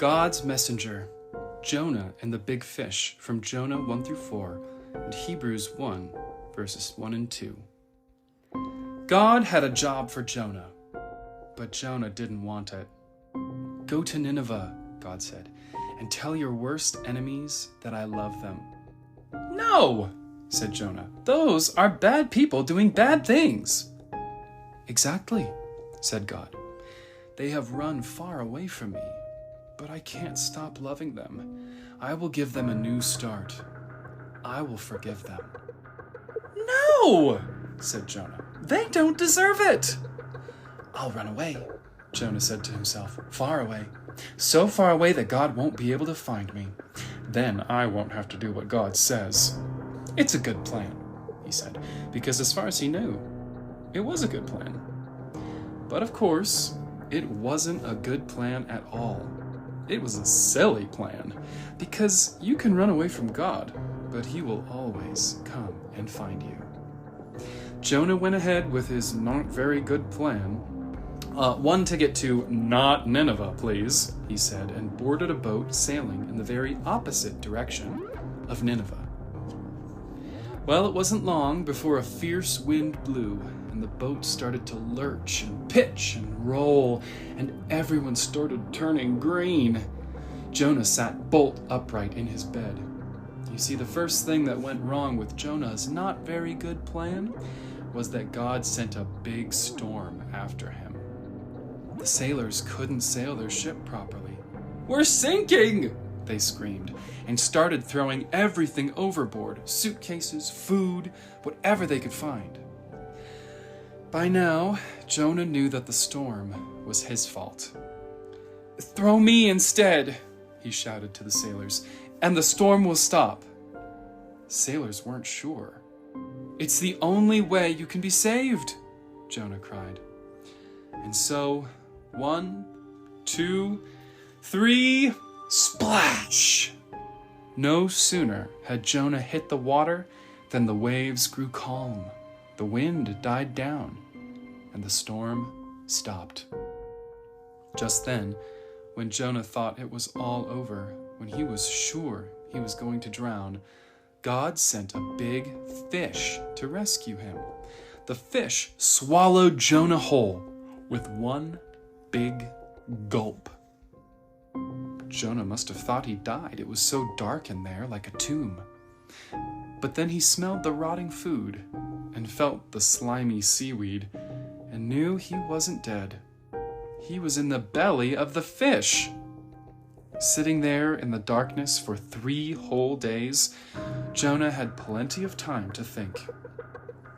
God's messenger, Jonah and the big fish, from Jonah 1 through 4 and Hebrews 1, verses 1 and 2. God had a job for Jonah, but Jonah didn't want it. Go to Nineveh, God said, and tell your worst enemies that I love them. No, said Jonah. Those are bad people doing bad things. Exactly, said God. They have run far away from me, but I can't stop loving them. I will give them a new start. I will forgive them. No, said Jonah. They don't deserve it. I'll run away, Jonah said to himself, far away. So far away that God won't be able to find me. Then I won't have to do what God says. It's a good plan, he said, because as far as he knew, it was a good plan. But of course, it wasn't a good plan at all. It was a silly plan, because you can run away from God, but he will always come and find you. Jonah went ahead with his not very good plan. One to get to not Nineveh, please, he said, and boarded a boat sailing in the very opposite direction of Nineveh. Well, it wasn't long before a fierce wind blew, and the boat started to lurch and pitch and roll, and everyone started turning green. Jonah sat bolt upright in his bed. You see, the first thing that went wrong with Jonah's not very good plan was that God sent a big storm after him. The sailors couldn't sail their ship properly. "We're sinking!" they screamed, and started throwing everything overboard, suitcases, food, whatever they could find. By now, Jonah knew that the storm was his fault. "Throw me instead," he shouted to the sailors, "and the storm will stop." Sailors weren't sure. "It's the only way you can be saved," Jonah cried. And so, 1, 2, 3, splash! No sooner had Jonah hit the water than the waves grew calm, the wind died down, and the storm stopped. Just then, when Jonah thought it was all over, when he was sure he was going to drown, God sent a big fish to rescue him. The fish swallowed Jonah whole with one big gulp. Jonah must have thought he died. It was so dark in there, like a tomb. But then he smelled the rotting food and felt the slimy seaweed and knew he wasn't dead. He was in the belly of the fish. Sitting there in the darkness for 3 whole days, Jonah had plenty of time to think.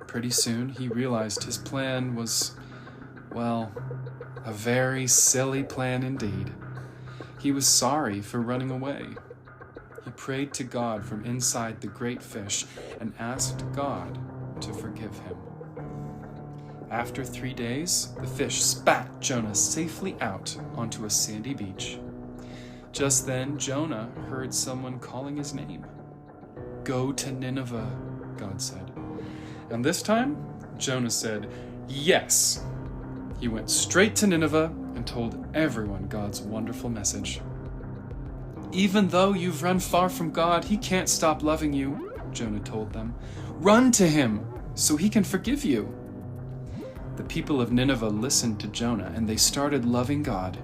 Pretty soon he realized his plan was, well, a very silly plan indeed. He was sorry for running away. He prayed to God from inside the great fish and asked God to forgive him. After 3 days, the fish spat Jonah safely out onto a sandy beach. Just then, Jonah heard someone calling his name. "Go to Nineveh," God said. And this time, Jonah said, "Yes." He went straight to Nineveh and told everyone God's wonderful message. "Even though you've run far from God, he can't stop loving you," Jonah told them. "Run to him so he can forgive you." The people of Nineveh listened to Jonah and they started loving God.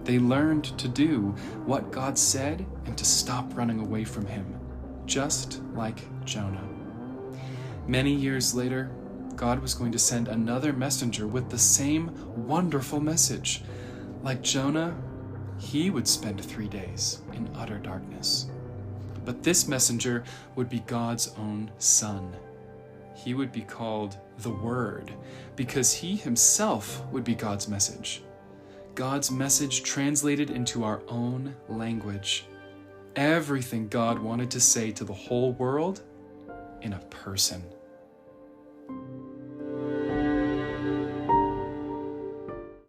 They learned to do what God said and to stop running away from him, just like Jonah. Many years later, God was going to send another messenger with the same wonderful message. Like Jonah, he would spend 3 days in utter darkness. But this messenger would be God's own Son. He would be called the Word, because he himself would be God's message. God's message translated into our own language. Everything God wanted to say to the whole world in a person.